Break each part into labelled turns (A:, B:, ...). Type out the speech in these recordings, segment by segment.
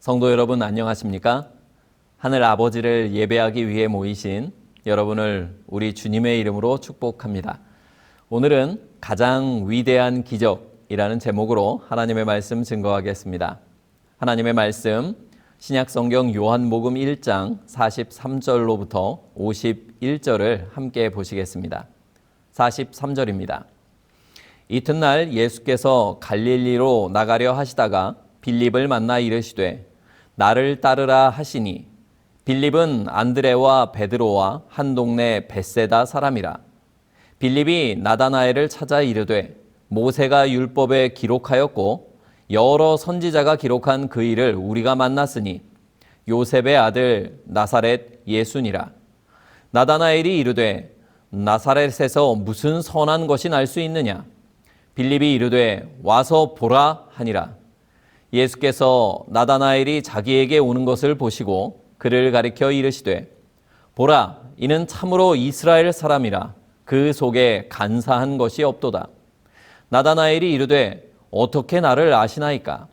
A: 성도 여러분 안녕하십니까? 하늘 아버지를 예배하기 위해 모이신 여러분을 우리 주님의 이름으로 축복합니다. 오늘은 가장 위대한 기적이라는 제목으로 하나님의 말씀 증거하겠습니다. 하나님의 말씀 신약성경 요한복음 1장 43절로부터 51절을 함께 보시겠습니다. 43절입니다. 이튿날 예수께서 갈릴리로 나가려 하시다가 빌립을 만나 이르시되 나를 따르라 하시니 빌립은 안드레와 베드로와 한 동네 벳세다 사람이라. 빌립이 나다나엘을 찾아 이르되 모세가 율법에 기록하였고 여러 선지자가 기록한 그 일을 우리가 만났으니 요셉의 아들 나사렛 예수니라. 나다나엘이 이르되 나사렛에서 무슨 선한 것이 날 수 있느냐? 빌립이 이르되 와서 보라 하니라. 예수께서 나다나엘이 자기에게 오는 것을 보시고 그를 가리켜 이르시되 보라 이는 참으로 이스라엘 사람이라 그 속에 간사한 것이 없도다. 나다나엘이 이르되 어떻게 나를 아시나이까?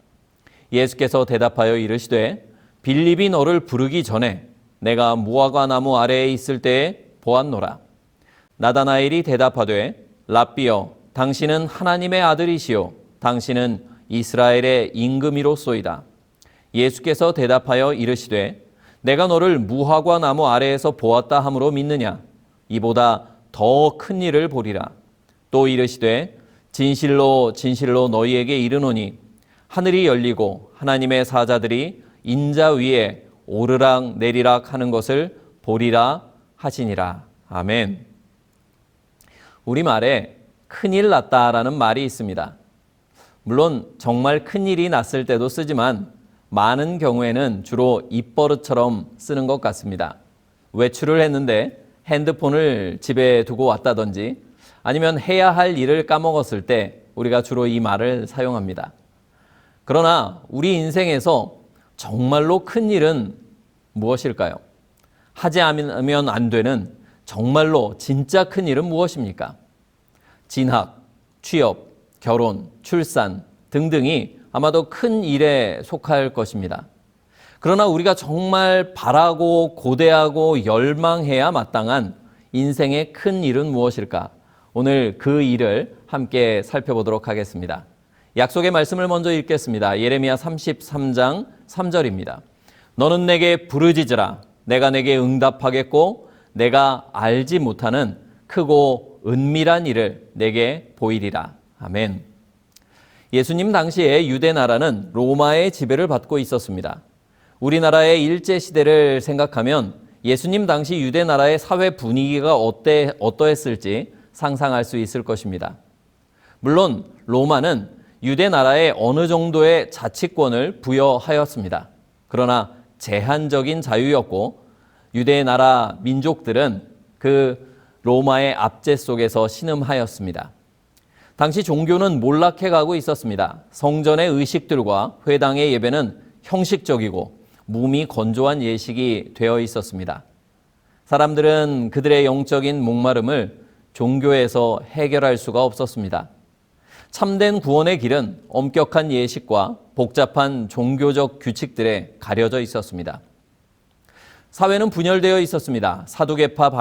A: 예수께서 대답하여 이르시되 빌립이 너를 부르기 전에 내가 무화과 나무 아래에 있을 때에 보았노라. 나다나엘이 대답하되 랍비여 당신은 하나님의 아들이시요 당신은 이스라엘의 임금이로소이다. 예수께서 대답하여 이르시되 내가 너를 무화과 나무 아래에서 보았다 함으로 믿느냐? 이보다 더 큰 일을 보리라. 또 이르시되 진실로 진실로 너희에게 이르노니 하늘이 열리고 하나님의 사자들이 인자 위에 오르락 내리락 하는 것을 보리라 하시니라. 아멘. 우리말에 큰일 났다라는 말이 있습니다. 물론 정말 큰일이 났을 때도 쓰지만 많은 경우에는 주로 입버릇처럼 쓰는 것 같습니다. 외출을 했는데 핸드폰을 집에 두고 왔다든지 아니면 해야 할 일을 까먹었을 때 우리가 주로 이 말을 사용합니다. 그러나 우리 인생에서 정말로 큰 일은 무엇일까요? 하지 않으면 안 되는 정말로 진짜 큰 일은 무엇입니까? 진학, 취업, 결혼, 출산 등등이 아마도 큰 일에 속할 것입니다. 그러나 우리가 정말 바라고 고대하고 열망해야 마땅한 인생의 큰 일은 무엇일까? 오늘 그 일을 함께 살펴보도록 하겠습니다. 약속의 말씀을 먼저 읽겠습니다. 예레미야 33장 3절입니다. 너는 내게 부르짖으라. 내가 내게 응답하겠고 내가 알지 못하는 크고 은밀한 일을 내게 보이리라. 아멘. 예수님 당시에 유대 나라는 로마의 지배를 받고 있었습니다. 우리나라의 일제시대를 생각하면 예수님 당시 유대 나라의 사회 분위기가 어떠했을지 상상할 수 있을 것입니다. 물론 로마는 유대 나라에 어느 정도의 자치권을 부여하였습니다. 그러나 제한적인 자유였고 유대 나라 민족들은 그 로마의 압제 속에서 신음하였습니다. 당시 종교는 몰락해 가고 있었습니다. 성전의 의식들과 회당의 예배는 형식적이고 몸이 건조한 예식이 되어 있었습니다. 사람들은 그들의 영적인 목마름을 종교에서 해결할 수가 없었습니다. 참된 구원의 길은 엄격한 예식과 복잡한 종교적 규칙들에 가려져 있었습니다. 사회는 분열되어 있었습니다. 사두개파,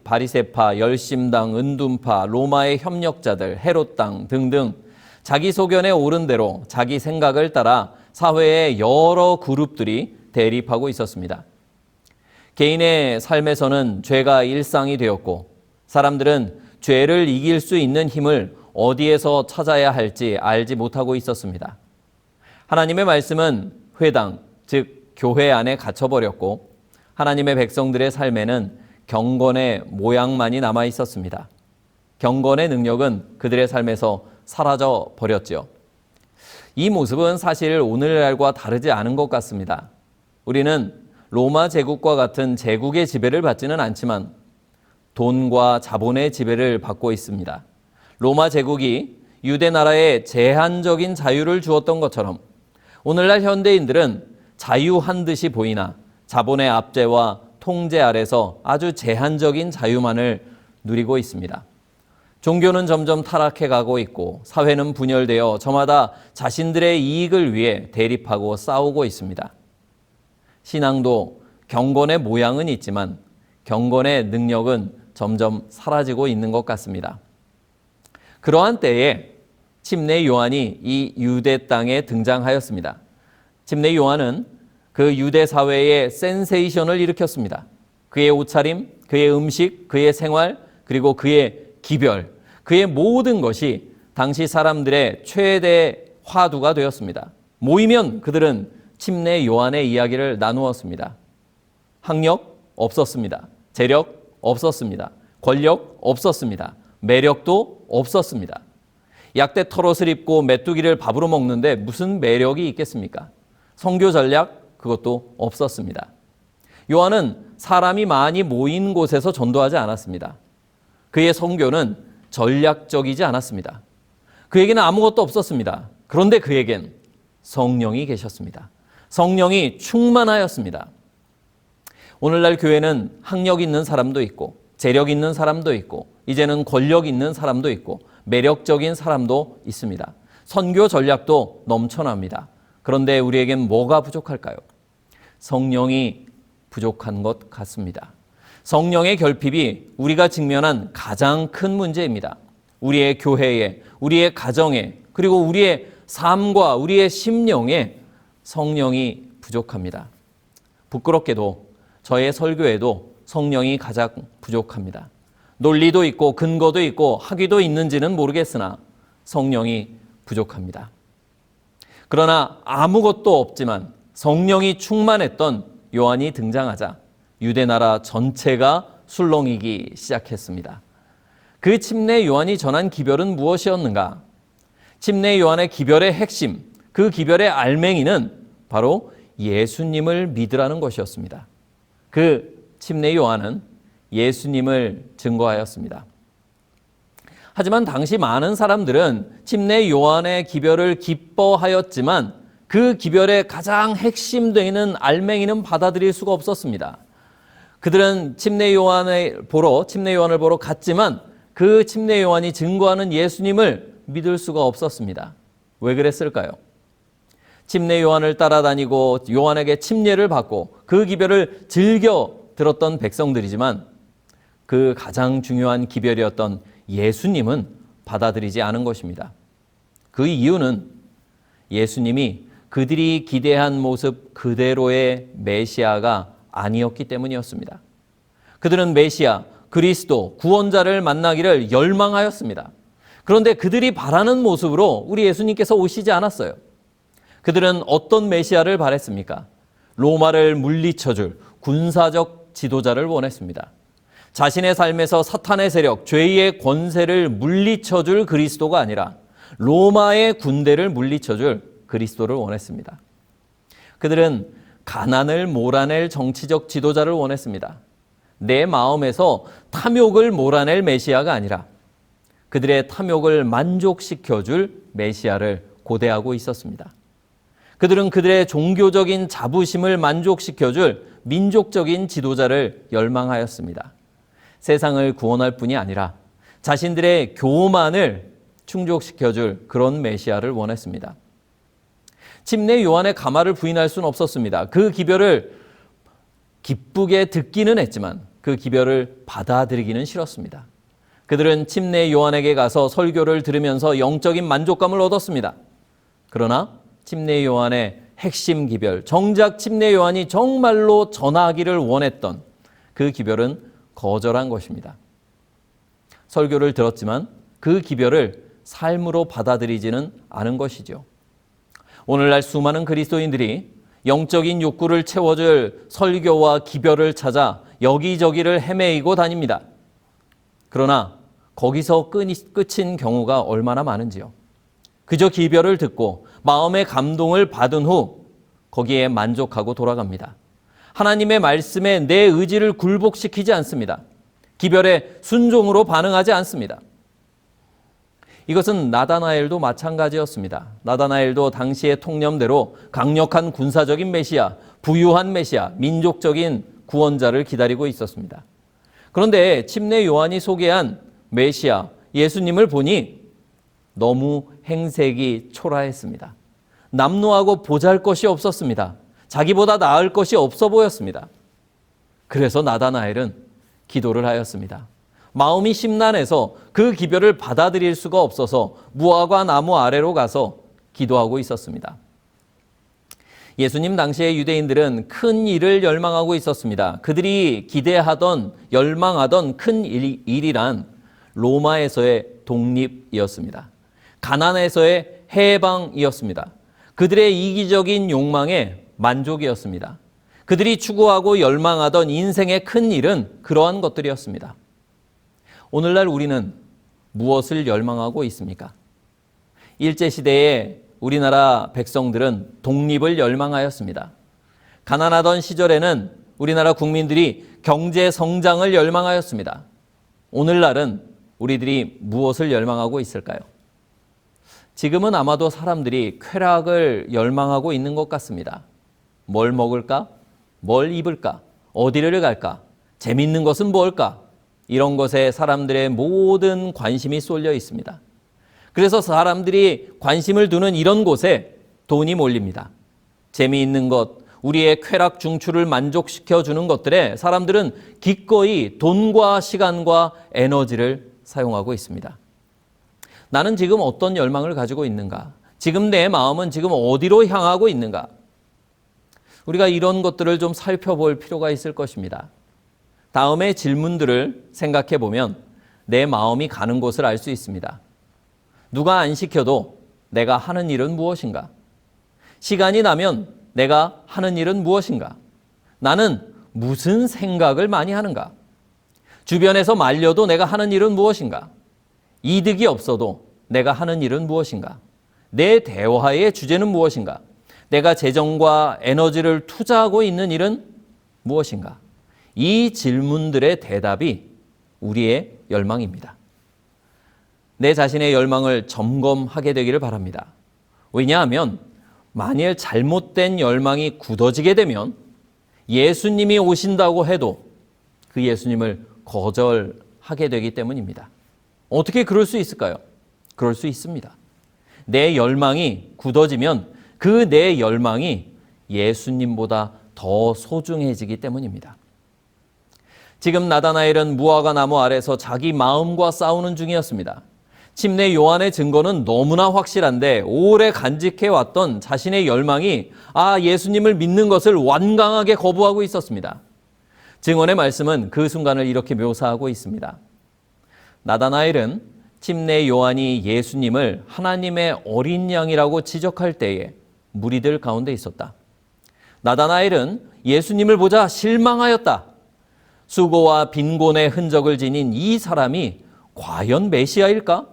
A: 바리새파, 열심당, 은둔파, 로마의 협력자들, 헤롯당 등등 자기 소견에 옳은 대로 자기 생각을 따라 사회의 여러 그룹들이 대립하고 있었습니다. 개인의 삶에서는 죄가 일상이 되었고 사람들은 죄를 이길 수 있는 힘을 어디에서 찾아야 할지 알지 못하고 있었습니다. 하나님의 말씀은 회당, 즉 교회 안에 갇혀버렸고 하나님의 백성들의 삶에는 경건의 모양만이 남아 있었습니다. 경건의 능력은 그들의 삶에서 사라져 버렸죠. 이 모습은 사실 오늘날과 다르지 않은 것 같습니다. 우리는 로마 제국과 같은 제국의 지배를 받지는 않지만 돈과 자본의 지배를 받고 있습니다. 로마 제국이 유대 나라에 제한적인 자유를 주었던 것처럼 오늘날 현대인들은 자유한 듯이 보이나 자본의 압제와 통제 아래서 아주 제한적인 자유만을 누리고 있습니다. 종교는 점점 타락해 가고 있고 사회는 분열되어 저마다 자신들의 이익을 위해 대립하고 싸우고 있습니다. 신앙도 경건의 모양은 있지만 경건의 능력은 점점 사라지고 있는 것 같습니다. 그러한 때에 침례 요한이 이 유대 땅에 등장하였습니다. 침례 요한은 그 유대 사회에 센세이션을 일으켰습니다. 그의 옷차림, 그의 음식, 그의 생활, 그리고 그의 기별, 그의 모든 것이 당시 사람들의 최대 화두가 되었습니다. 모이면 그들은 침례 요한의 이야기를 나누었습니다. 학력 없었습니다. 재력 없었습니다. 권력 없었습니다. 매력도 없었습니다. 약대 털옷을 입고 메뚜기를 밥으로 먹는데 무슨 매력이 있겠습니까? 선교 전략 그것도 없었습니다. 요한은 사람이 많이 모인 곳에서 전도하지 않았습니다. 그의 선교는 전략적이지 않았습니다. 그에게는 아무것도 없었습니다. 그런데 그에겐 성령이 계셨습니다. 성령이 충만하였습니다. 오늘날 교회는 학력 있는 사람도 있고 재력 있는 사람도 있고 이제는 권력 있는 사람도 있고 매력적인 사람도 있습니다. 선교 전략도 넘쳐납니다. 그런데 우리에겐 뭐가 부족할까요? 성령이 부족한 것 같습니다. 성령의 결핍이 우리가 직면한 가장 큰 문제입니다. 우리의 교회에, 우리의 가정에, 그리고 우리의 삶과 우리의 심령에 성령이 부족합니다. 부끄럽게도 저의 설교에도 성령이 가장 부족합니다. 논리도 있고 근거도 있고 학위도 있는지는 모르겠으나 성령이 부족합니다. 그러나 아무것도 없지만 성령이 충만했던 요한이 등장하자 유대 나라 전체가 술렁이기 시작했습니다. 그 침례 요한이 전한 기별은 무엇이었는가? 침례 요한의 기별의 핵심, 그 기별의 알맹이는 바로 예수님을 믿으라는 것이었습니다. 그 침례 요한은 예수님을 증거하였습니다. 하지만 당시 많은 사람들은 침례 요한의 기별을 기뻐하였지만 그 기별의 가장 핵심되는 알맹이는 받아들일 수가 없었습니다. 그들은 침례 요한을 보러 갔지만 그 침례 요한이 증거하는 예수님을 믿을 수가 없었습니다. 왜 그랬을까요? 침례 요한을 따라다니고 요한에게 침례를 받고 그 기별을 즐겨 들었던 백성들이지만 그 가장 중요한 기별이었던 예수님은 받아들이지 않은 것입니다. 그 이유는 예수님이 그들이 기대한 모습 그대로의 메시아가 아니었기 때문이었습니다. 그들은 메시아, 그리스도, 구원자를 만나기를 열망하였습니다. 그런데 그들이 바라는 모습으로 우리 예수님께서 오시지 않았어요. 그들은 어떤 메시아를 바랬습니까? 로마를 물리쳐줄 군사적 지도자를 원했습니다. 자신의 삶에서 사탄의 세력, 죄의 권세를 물리쳐줄 그리스도가 아니라 로마의 군대를 물리쳐줄 그리스도를 원했습니다. 그들은 가난을 몰아낼 정치적 지도자를 원했습니다. 내 마음에서 탐욕을 몰아낼 메시아가 아니라 그들의 탐욕을 만족시켜줄 메시아를 고대하고 있었습니다. 그들은 그들의 종교적인 자부심을 만족시켜줄 민족적인 지도자를 열망하였습니다. 세상을 구원할 뿐이 아니라 자신들의 교만을 충족시켜줄 그런 메시아를 원했습니다. 침례 요한의 가마를 부인할 수는 없었습니다. 그 기별을 기쁘게 듣기는 했지만 그 기별을 받아들이기는 싫었습니다. 그들은 침례 요한에게 가서 설교를 들으면서 영적인 만족감을 얻었습니다. 그러나 침례 요한의 핵심 기별, 정작 침례 요한이 정말로 전하기를 원했던 그 기별은 거절한 것입니다. 설교를 들었지만 그 기별을 삶으로 받아들이지는 않은 것이죠. 오늘날 수많은 그리스도인들이 영적인 욕구를 채워줄 설교와 기별을 찾아 여기저기를 헤매이고 다닙니다. 그러나 거기서 끝인 경우가 얼마나 많은지요. 그저 기별을 듣고 마음의 감동을 받은 후 거기에 만족하고 돌아갑니다. 하나님의 말씀에 내 의지를 굴복시키지 않습니다. 기별에 순종으로 반응하지 않습니다. 이것은 나다나엘도 마찬가지였습니다. 나다나엘도 당시의 통념대로 강력한 군사적인 메시아, 부유한 메시아, 민족적인 구원자를 기다리고 있었습니다. 그런데 침례 요한이 소개한 메시아, 예수님을 보니 너무 행색이 초라했습니다. 남루하고 보잘것이 없었습니다. 자기보다 나을 것이 없어 보였습니다. 그래서 나다나엘은 기도를 하였습니다. 마음이 심란해서 그 기별을 받아들일 수가 없어서 무화과 나무 아래로 가서 기도하고 있었습니다. 예수님 당시의 유대인들은 큰 일을 열망하고 있었습니다. 그들이 기대하던, 열망하던 큰 일이란 로마에서의 독립이었습니다. 가나안에서의 해방이었습니다. 그들의 이기적인 욕망의 만족이었습니다. 그들이 추구하고 열망하던 인생의 큰 일은 그러한 것들이었습니다. 오늘날 우리는 무엇을 열망하고 있습니까? 일제시대에 우리나라 백성들은 독립을 열망하였습니다. 가난하던 시절에는 우리나라 국민들이 경제 성장을 열망하였습니다. 오늘날은 우리들이 무엇을 열망하고 있을까요? 지금은 아마도 사람들이 쾌락을 열망하고 있는 것 같습니다. 뭘 먹을까? 뭘 입을까? 어디를 갈까? 재밌는 것은 뭘까? 이런 것에 사람들의 모든 관심이 쏠려 있습니다. 그래서 사람들이 관심을 두는 이런 곳에 돈이 몰립니다. 재미있는 것, 우리의 쾌락 중추를 만족시켜 주는 것들에 사람들은 기꺼이 돈과 시간과 에너지를 사용하고 있습니다. 나는 지금 어떤 열망을 가지고 있는가? 지금 내 마음은 지금 어디로 향하고 있는가? 우리가 이런 것들을 좀 살펴볼 필요가 있을 것입니다. 다음의 질문들을 생각해 보면 내 마음이 가는 곳을 알 수 있습니다. 누가 안 시켜도 내가 하는 일은 무엇인가? 시간이 나면 내가 하는 일은 무엇인가? 나는 무슨 생각을 많이 하는가? 주변에서 말려도 내가 하는 일은 무엇인가? 이득이 없어도 내가 하는 일은 무엇인가? 내 대화의 주제는 무엇인가? 내가 재정과 에너지를 투자하고 있는 일은 무엇인가? 이 질문들의 대답이 우리의 열망입니다. 내 자신의 열망을 점검하게 되기를 바랍니다. 왜냐하면 만일 잘못된 열망이 굳어지게 되면 예수님이 오신다고 해도 그 예수님을 거절하게 되기 때문입니다. 어떻게 그럴 수 있을까요? 그럴 수 있습니다. 내 열망이 굳어지면 그 내 열망이 예수님보다 더 소중해지기 때문입니다. 지금 나다나엘은 무화과 나무 아래서 자기 마음과 싸우는 중이었습니다. 침례 요한의 증거는 너무나 확실한데 오래 간직해왔던 자신의 열망이 예수님을 믿는 것을 완강하게 거부하고 있었습니다. 증언의 말씀은 그 순간을 이렇게 묘사하고 있습니다. 나다나엘은 침례 요한이 예수님을 하나님의 어린 양이라고 지적할 때에 무리들 가운데 있었다. 나다나엘은 예수님을 보자 실망하였다. 수고와 빈곤의 흔적을 지닌 이 사람이 과연 메시아일까?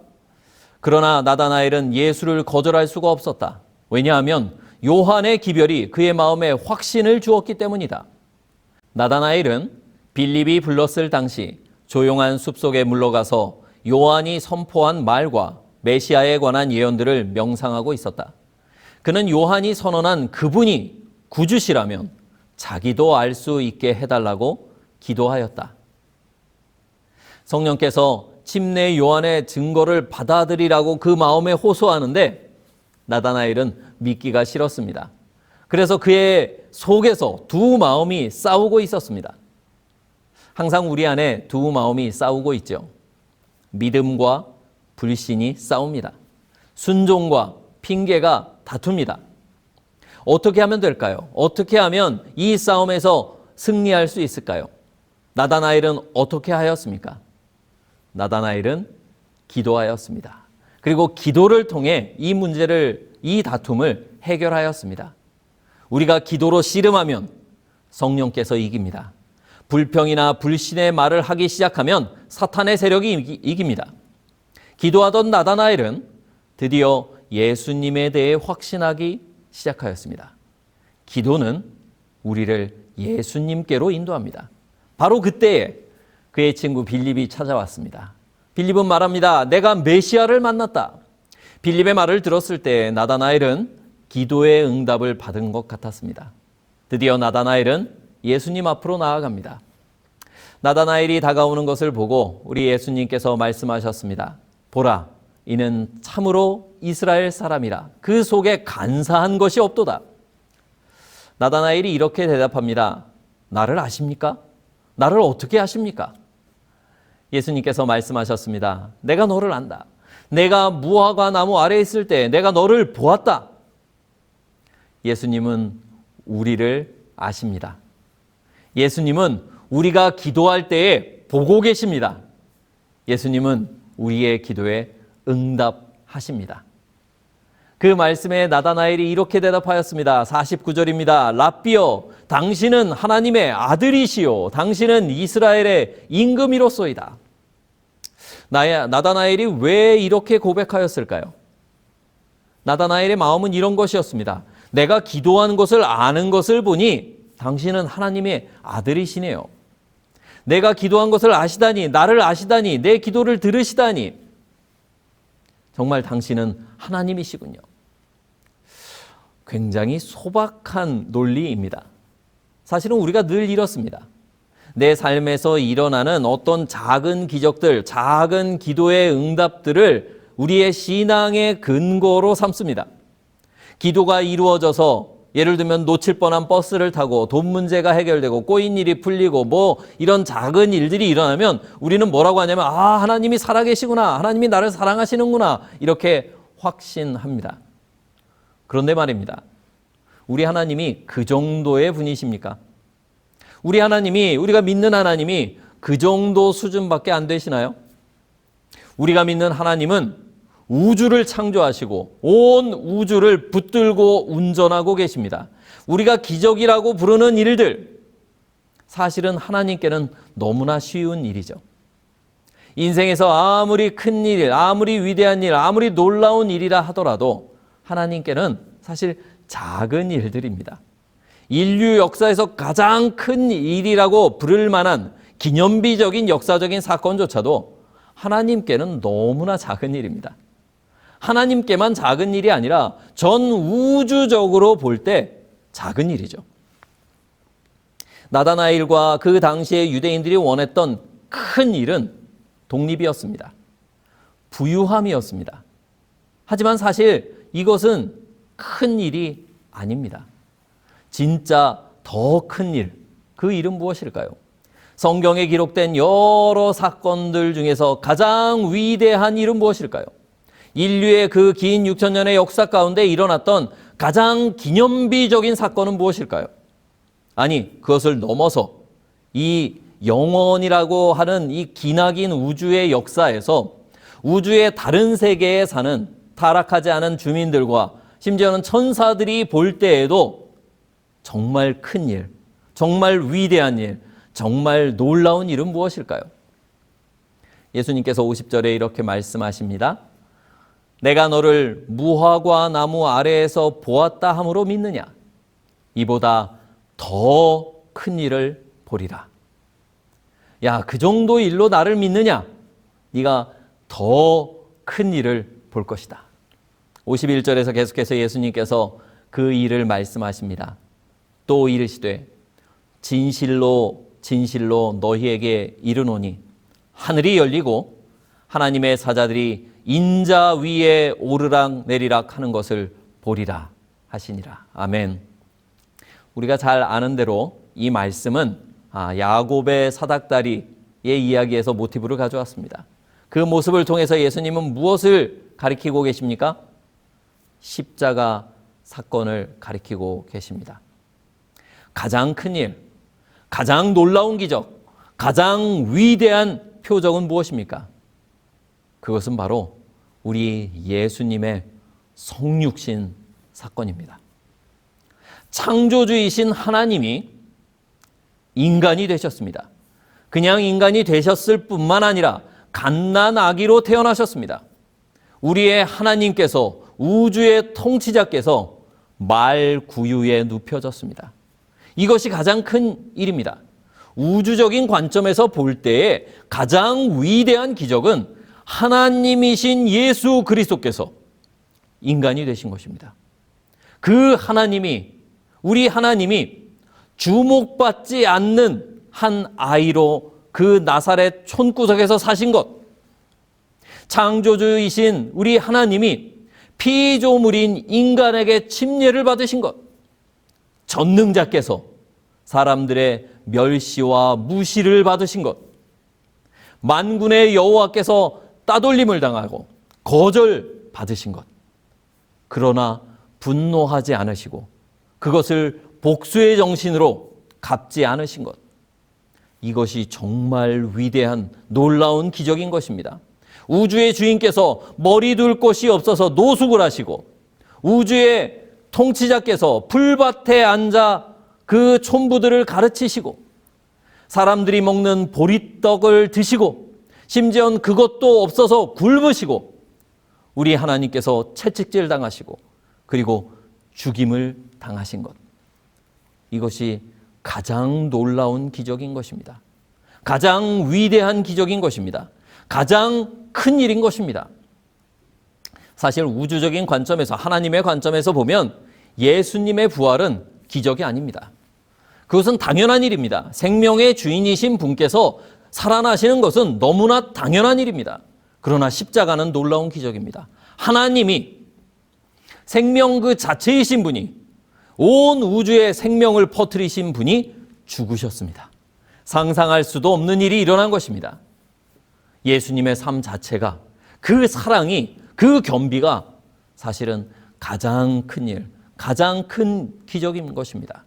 A: 그러나 나다나엘은 예수를 거절할 수가 없었다. 왜냐하면 요한의 기별이 그의 마음에 확신을 주었기 때문이다. 나다나엘은 빌립이 불렀을 당시 조용한 숲속에 물러가서 요한이 선포한 말과 메시아에 관한 예언들을 명상하고 있었다. 그는 요한이 선언한 그분이 구주시라면 자기도 알 수 있게 해달라고 기도하였다. 성령께서 침례 요한의 증거를 받아들이라고 그 마음에 호소하는데 나다나엘은 믿기가 싫었습니다. 그래서 그의 속에서 두 마음이 싸우고 있었습니다. 항상 우리 안에 두 마음이 싸우고 있죠. 믿음과 불신이 싸웁니다. 순종과 핑계가 다툽니다. 어떻게 하면 될까요? 어떻게 하면 이 싸움에서 승리할 수 있을까요? 나다나엘은 어떻게 하였습니까? 나다나엘은 기도하였습니다. 그리고 기도를 통해 이 문제를, 이 다툼을 해결하였습니다. 우리가 기도로 씨름하면 성령께서 이깁니다. 불평이나 불신의 말을 하기 시작하면 사탄의 세력이 이깁니다. 기도하던 나다나엘은 드디어 예수님에 대해 확신하기 시작하였습니다. 기도는 우리를 예수님께로 인도합니다. 바로 그때에 그의 친구 빌립이 찾아왔습니다. 빌립은 말합니다. 내가 메시아를 만났다. 빌립의 말을 들었을 때 나다나엘은 기도의 응답을 받은 것 같았습니다. 드디어 나다나엘은 예수님 앞으로 나아갑니다. 나다나엘이 다가오는 것을 보고 우리 예수님께서 말씀하셨습니다. 보라, 이는 참으로 이스라엘 사람이라. 그 속에 간사한 것이 없도다. 나다나엘이 이렇게 대답합니다. 나를 아십니까? 나를 어떻게 아십니까? 예수님께서 말씀하셨습니다. 내가 너를 안다. 내가 무화과 나무 아래에 있을 때 내가 너를 보았다. 예수님은 우리를 아십니다. 예수님은 우리가 기도할 때에 보고 계십니다. 예수님은 우리의 기도에 응답하십니다. 그 말씀에 나다나엘이 이렇게 대답하였습니다. 49절입니다. 랍비여, 당신은 하나님의 아들이시요 당신은 이스라엘의 임금이로소이다. 나다나엘이 왜 이렇게 고백하였을까요? 나다나엘의 마음은 이런 것이었습니다. 내가 기도하는 것을 아는 것을 보니 당신은 하나님의 아들이시네요. 내가 기도한 것을 아시다니, 나를 아시다니, 내 기도를 들으시다니 정말 당신은 하나님이시군요. 굉장히 소박한 논리입니다. 사실은 우리가 늘 이렇습니다. 내 삶에서 일어나는 어떤 작은 기적들, 작은 기도의 응답들을 우리의 신앙의 근거로 삼습니다. 기도가 이루어져서 예를 들면 놓칠 뻔한 버스를 타고 돈 문제가 해결되고 꼬인 일이 풀리고 이런 작은 일들이 일어나면 우리는 뭐라고 하냐면 하나님이 살아계시구나. 하나님이 나를 사랑하시는구나. 이렇게 확신합니다. 그런데 말입니다. 우리 하나님이 그 정도의 분이십니까? 우리가 믿는 하나님이 그 정도 수준밖에 안 되시나요? 우리가 믿는 하나님은 우주를 창조하시고 온 우주를 붙들고 운전하고 계십니다. 우리가 기적이라고 부르는 일들, 사실은 하나님께는 너무나 쉬운 일이죠. 인생에서 아무리 큰 일, 아무리 위대한 일, 아무리 놀라운 일이라 하더라도 하나님께는 사실 작은 일들입니다. 인류 역사에서 가장 큰 일이라고 부를 만한 기념비적인 역사적인 사건조차도 하나님께는 너무나 작은 일입니다. 하나님께만 작은 일이 아니라 전 우주적으로 볼 때 작은 일이죠. 나다나엘과 그 당시의 유대인들이 원했던 큰 일은 독립이었습니다. 부유함이었습니다. 하지만 사실 이것은 큰 일이 아닙니다. 진짜 더 큰 일, 그 일은 무엇일까요? 성경에 기록된 여러 사건들 중에서 가장 위대한 일은 무엇일까요? 인류의 그 긴 6,000년의 역사 가운데 일어났던 가장 기념비적인 사건은 무엇일까요? 아니, 그것을 넘어서 이 영원이라고 하는 이 기나긴 우주의 역사에서 우주의 다른 세계에 사는 타락하지 않은 주민들과 심지어는 천사들이 볼 때에도 정말 큰 일, 정말 위대한 일, 정말 놀라운 일은 무엇일까요? 예수님께서 50절에 이렇게 말씀하십니다. 내가 너를 무화과 나무 아래에서 보았다 함으로 믿느냐? 이보다 더 큰 일을 보리라. 야, 그 정도 일로 나를 믿느냐? 네가 더 큰 일을 볼 것이다. 51절에서 계속해서 예수님께서 그 일을 말씀하십니다. 또 이르시되 진실로 진실로 너희에게 이르노니 하늘이 열리고 하나님의 사자들이 인자 위에 오르락 내리락 하는 것을 보리라 하시니라. 아멘. 우리가 잘 아는 대로 이 말씀은 야곱의 사닥다리의 이야기에서 모티브를 가져왔습니다. 그 모습을 통해서 예수님은 무엇을 가리키고 계십니까? 십자가 사건을 가리키고 계십니다. 가장 큰 일, 가장 놀라운 기적, 가장 위대한 표적은 무엇입니까? 그것은 바로 우리 예수님의 성육신 사건입니다. 창조주이신 하나님이 인간이 되셨습니다. 그냥 인간이 되셨을 뿐만 아니라 갓난아기로 태어나셨습니다. 우리의 하나님께서, 우주의 통치자께서 말 구유에 눕혀졌습니다. 이것이 가장 큰 일입니다. 우주적인 관점에서 볼 때에 가장 위대한 기적은 하나님이신 예수 그리스도께서 인간이 되신 것입니다. 그 하나님이, 우리 하나님이 주목받지 않는 한 아이로 그 나사렛 촌구석에서 사신 것, 창조주이신 우리 하나님이 피조물인 인간에게 침례를 받으신 것, 전능자께서 사람들의 멸시와 무시를 받으신 것, 만군의 여호와께서 따돌림을 당하고 거절 받으신 것, 그러나 분노하지 않으시고 그것을 복수의 정신으로 갚지 않으신 것, 이것이 정말 위대한 놀라운 기적인 것입니다. 우주의 주인께서 머리 둘 곳이 없어서 노숙을 하시고 우주의 통치자께서 풀밭에 앉아 그 촌부들을 가르치시고 사람들이 먹는 보리떡을 드시고 심지어는 그것도 없어서 굶으시고 우리 하나님께서 채찍질 당하시고 그리고 죽임을 당하신 것, 이것이 가장 놀라운 기적인 것입니다. 가장 위대한 기적인 것입니다. 가장 큰 일인 것입니다. 사실 우주적인 관점에서, 하나님의 관점에서 보면 예수님의 부활은 기적이 아닙니다. 그것은 당연한 일입니다. 생명의 주인이신 분께서 살아나시는 것은 너무나 당연한 일입니다. 그러나 십자가는 놀라운 기적입니다. 하나님이 생명 그 자체이신 분이, 온 우주에 생명을 퍼뜨리신 분이 죽으셨습니다. 상상할 수도 없는 일이 일어난 것입니다. 예수님의 삶 자체가, 그 사랑이, 그 겸비가 사실은 가장 큰 일, 가장 큰 기적인 것입니다.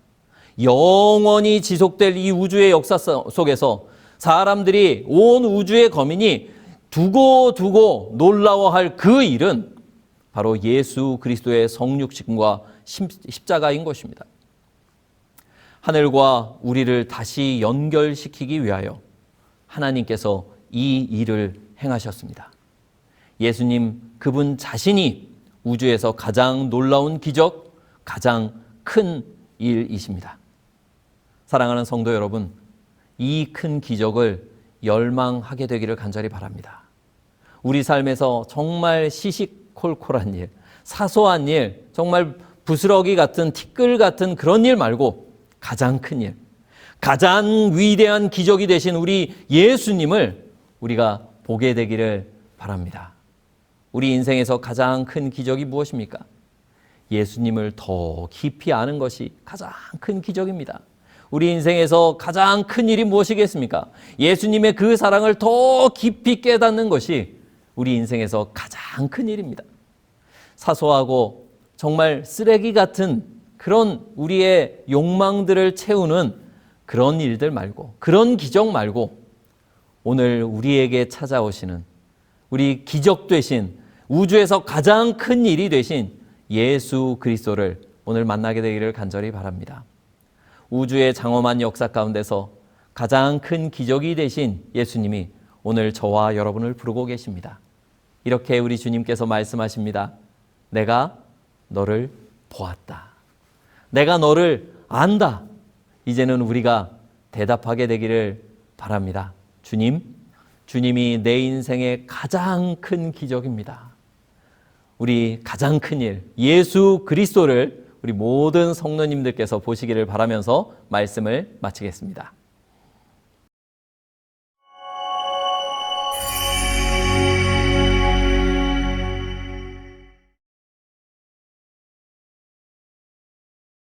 A: 영원히 지속될 이 우주의 역사 속에서 사람들이, 온 우주의 거민이 두고 놀라워할 그 일은 바로 예수 그리스도의 성육신과 십자가인 것입니다. 하늘과 우리를 다시 연결시키기 위하여 하나님께서 이 일을 행하셨습니다. 예수님 그분 자신이 우주에서 가장 놀라운 기적, 가장 큰 일이십니다. 사랑하는 성도 여러분, 이 큰 기적을 열망하게 되기를 간절히 바랍니다. 우리 삶에서 정말 시시콜콜한 일, 사소한 일, 정말 부스러기 같은, 티끌 같은 그런 일 말고 가장 큰 일, 가장 위대한 기적이 되신 우리 예수님을 우리가 보게 되기를 바랍니다. 우리 인생에서 가장 큰 기적이 무엇입니까? 예수님을 더 깊이 아는 것이 가장 큰 기적입니다. 우리 인생에서 가장 큰 일이 무엇이겠습니까? 예수님의 그 사랑을 더 깊이 깨닫는 것이 우리 인생에서 가장 큰 일입니다. 사소하고 정말 쓰레기 같은 그런 우리의 욕망들을 채우는 그런 일들 말고, 그런 기적 말고, 오늘 우리에게 찾아오시는, 우리 기적 되신, 우주에서 가장 큰 일이 되신 예수 그리스도를 오늘 만나게 되기를 간절히 바랍니다. 우주의 장엄한 역사 가운데서 가장 큰 기적이 되신 예수님이 오늘 저와 여러분을 부르고 계십니다. 이렇게 우리 주님께서 말씀하십니다. 내가 너를 보았다. 내가 너를 안다. 이제는 우리가 대답하게 되기를 바랍니다. 주님이 내 인생의 가장 큰 기적입니다. 우리 가장 큰 일, 예수 그리스도를 우리 모든 성도님들께서 보시기를 바라면서 말씀을 마치겠습니다.